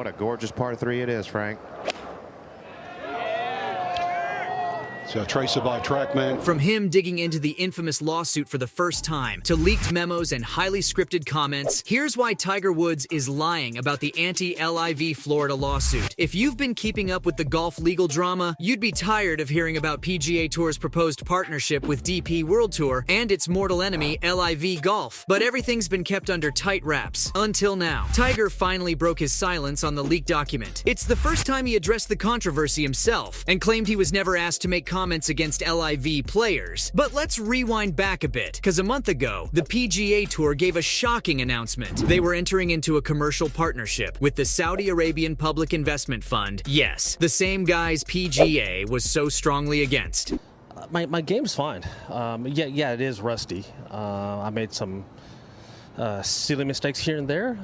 what a gorgeous par 3 it is, Frank. So tracer by TrackMan. From him digging into the infamous lawsuit for the first time, to leaked memos and highly scripted comments, here's why Tiger Woods is lying about the anti-LIV Florida lawsuit. If you've been keeping up with the golf legal drama, you'd be tired of hearing about PGA Tour's proposed partnership with DP World Tour and its mortal enemy, LIV Golf. But everything's been kept under tight wraps, until now. Tiger finally broke his silence on the leaked document. It's the first time he addressed the controversy himself, and claimed he was never asked to make comments against LIV players. But let's rewind back a bit, because a month ago, the PGA Tour gave a shocking announcement. They were entering into a commercial partnership with the Saudi Arabian Public Investment Fund. Yes, the same guys PGA was so strongly against. My game's fine. Yeah, it is rusty. I made some silly mistakes here and there.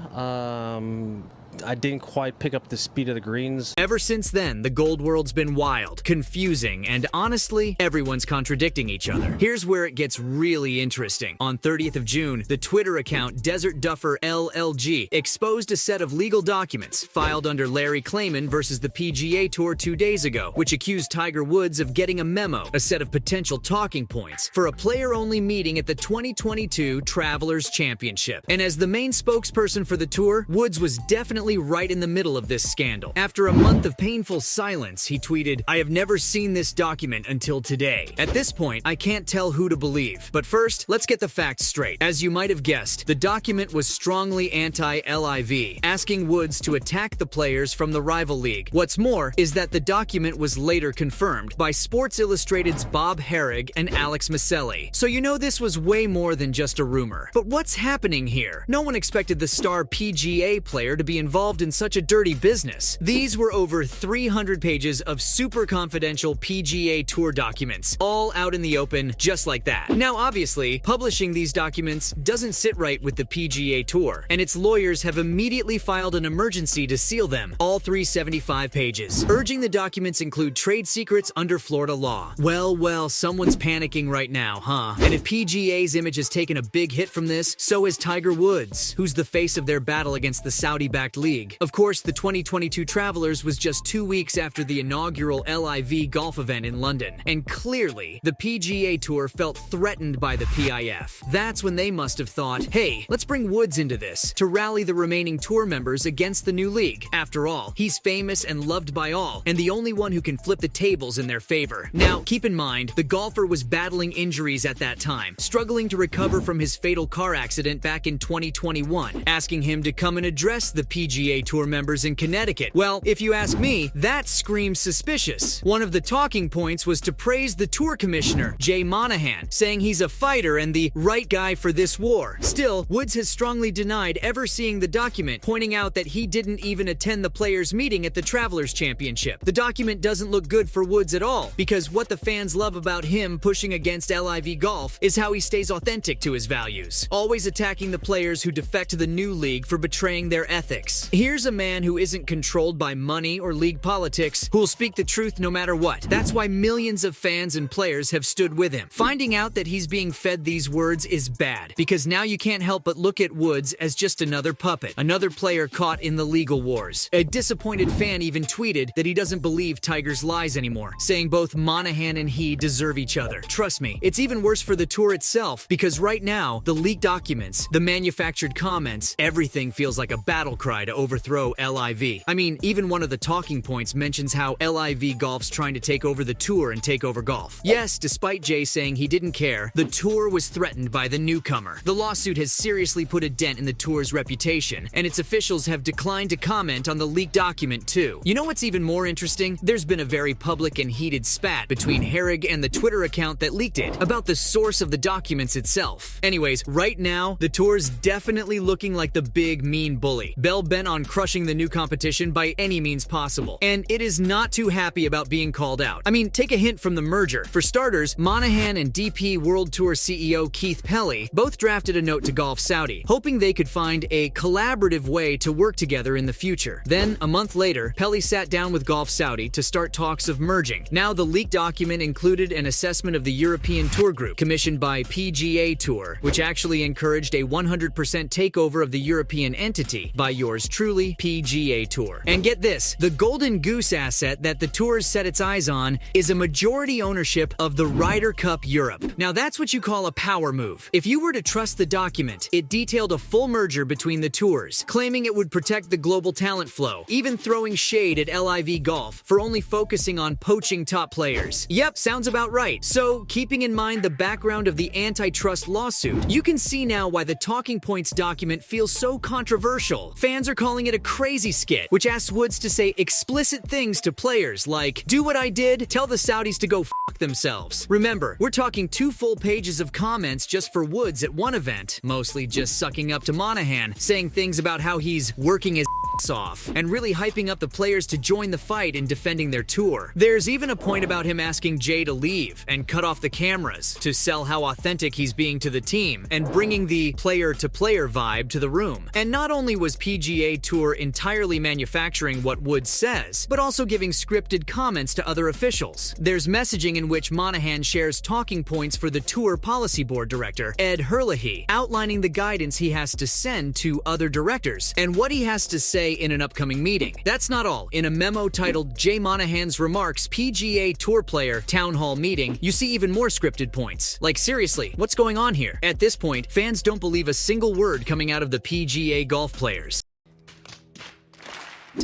I didn't quite pick up the speed of the greens. Ever since then, the gold world's been wild, confusing, and honestly, everyone's contradicting each other. Here's where it gets really interesting. On 30th of June, the Twitter account Desert Duffer LLG exposed a set of legal documents filed under Larry Klayman versus the PGA Tour 2 days ago, which accused Tiger Woods of getting a memo, a set of potential talking points, for a player-only meeting at the 2022 Travelers Championship. And as the main spokesperson for the tour, Woods was definitely right in the middle of this scandal. After a month of painful silence, he tweeted, "I have never seen this document until today." At this point, I can't tell who to believe. But first, let's get the facts straight. As you might have guessed, the document was strongly anti-LIV, asking Woods to attack the players from the rival league. What's more is that the document was later confirmed by Sports Illustrated's Bob Herrig and Alex Maselli. So you know this was way more than just a rumor. But what's happening here? No one expected the star PGA player to be involved in such a dirty business. These were over 300 pages of super confidential PGA Tour documents, all out in the open, just like that. Now, obviously, publishing these documents doesn't sit right with the PGA Tour, and its lawyers have immediately filed an emergency to seal them, all 375 pages, urging the documents include trade secrets under Florida law. Well, someone's panicking right now, huh? And if PGA's image has taken a big hit from this, so has Tiger Woods, who's the face of their battle against the Saudi-backed league. Of course, the 2022 Travelers was just 2 weeks after the inaugural LIV golf event in London, and clearly, the PGA Tour felt threatened by the PIF. That's when they must have thought, hey, let's bring Woods into this, to rally the remaining tour members against the new league. After all, he's famous and loved by all, and the only one who can flip the tables in their favor. Now, keep in mind, the golfer was battling injuries at that time, struggling to recover from his fatal car accident back in 2021, asking him to come and address the PGA Tour members in Connecticut. Well, if you ask me, that screams suspicious. One of the talking points was to praise the tour commissioner, Jay Monahan, saying he's a fighter and the right guy for this war. Still, Woods has strongly denied ever seeing the document, pointing out that he didn't even attend the players' meeting at the Travelers Championship. The document doesn't look good for Woods at all, because what the fans love about him pushing against LIV Golf is how he stays authentic to his values, always attacking the players who defect to the new league for betraying their ethics. Here's a man who isn't controlled by money or league politics, who'll speak the truth no matter what. That's why millions of fans and players have stood with him. Finding out that he's being fed these words is bad, because now you can't help but look at Woods as just another puppet, another player caught in the legal wars. A disappointed fan even tweeted that he doesn't believe Tiger's lies anymore, saying both Monahan and he deserve each other. Trust me, it's even worse for the tour itself, because right now, the leaked documents, the manufactured comments, everything feels like a battle cry to overthrow LIV. I mean, even one of the talking points mentions how LIV Golf's trying to take over the tour and take over golf. Yes, despite Jay saying he didn't care, the tour was threatened by the newcomer. The lawsuit has seriously put a dent in the tour's reputation, and its officials have declined to comment on the leaked document too. You know what's even more interesting? There's been a very public and heated spat between Herrig and the Twitter account that leaked it about the source of the documents itself. Anyways, right now, the tour's definitely looking like the big mean bully, bell-bent on crushing the new competition by any means possible. And it is not too happy about being called out. I mean, take a hint from the merger. For starters, Monahan and DP World Tour CEO Keith Pelly both drafted a note to Golf Saudi, hoping they could find a collaborative way to work together in the future. Then, a month later, Pelly sat down with Golf Saudi to start talks of merging. Now, the leaked document included an assessment of the European Tour Group, commissioned by PGA Tour, which actually encouraged a 100% takeover of the European entity by yours yours truly, PGA Tour. And get this, the golden goose asset that the tour has set its eyes on is a majority ownership of the Ryder Cup Europe. Now that's what you call a power move. If you were to trust the document, it detailed a full merger between the tours, claiming it would protect the global talent flow, even throwing shade at LIV Golf for only focusing on poaching top players. Yep, sounds about right. So, keeping in mind the background of the antitrust lawsuit, you can see now why the talking points document feels so controversial. Fans are calling it a crazy skit, which asks Woods to say explicit things to players like, "Do what I did, tell the Saudis to go f*** themselves." Remember, we're talking 2 full pages of comments just for Woods at one event, mostly just sucking up to Monahan, saying things about how he's working his off and really hyping up the players to join the fight in defending their tour. There's even a point about him asking Jay to leave and cut off the cameras to sell how authentic he's being to the team and bringing the player-to-player vibe to the room. And not only was PGA Tour entirely manufacturing what Woods says, but also giving scripted comments to other officials. There's messaging in which Monahan shares talking points for the Tour Policy Board Director, Ed Herlihy, outlining the guidance he has to send to other directors and what he has to say in an upcoming meeting. That's not all. In a memo titled Jay Monahan's Remarks PGA Tour Player Town Hall Meeting, you see even more scripted points. Like, seriously, what's going on here? At this point, fans don't believe a single word coming out of the PGA golf players.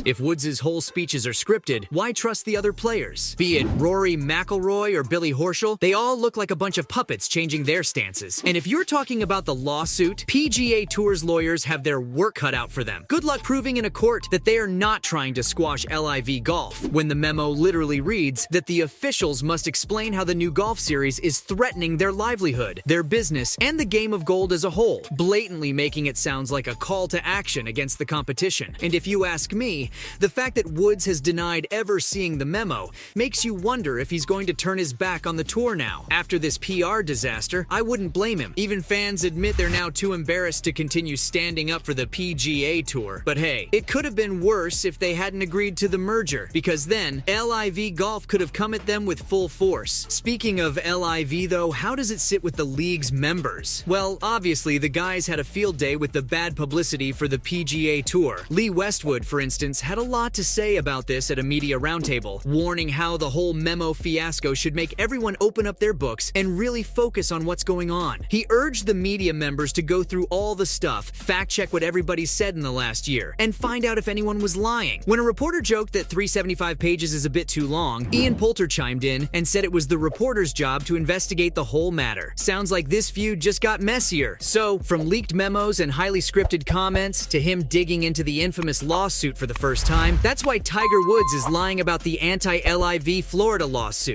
If Woods' whole speeches are scripted, why trust the other players? Be it Rory McIlroy or Billy Horschel, they all look like a bunch of puppets changing their stances. And if you're talking about the lawsuit, PGA Tour's lawyers have their work cut out for them. Good luck proving in a court that they are not trying to squash LIV Golf, when the memo literally reads that the officials must explain how the new golf series is threatening their livelihood, their business, and the game of gold as a whole, blatantly making it sound like a call to action against the competition. And if you ask me, the fact that Woods has denied ever seeing the memo makes you wonder if he's going to turn his back on the tour now. After this PR disaster, I wouldn't blame him. Even fans admit they're now too embarrassed to continue standing up for the PGA Tour. But hey, it could have been worse if they hadn't agreed to the merger, because then LIV Golf could have come at them with full force. Speaking of LIV though, how does it sit with the league's members? Well, obviously the guys had a field day with the bad publicity for the PGA Tour. Lee Westwood, for instance, had a lot to say about this at a media roundtable, warning how the whole memo fiasco should make everyone open up their books and really focus on what's going on. He urged the media members to go through all the stuff, fact-check what everybody said in the last year, and find out if anyone was lying. When a reporter joked that 375 pages is a bit too long, Ian Poulter chimed in and said it was the reporter's job to investigate the whole matter. Sounds like this feud just got messier. So, from leaked memos and highly scripted comments to him digging into the infamous lawsuit for the first time, that's why Tiger Woods is lying about the anti-LIV Florida lawsuit.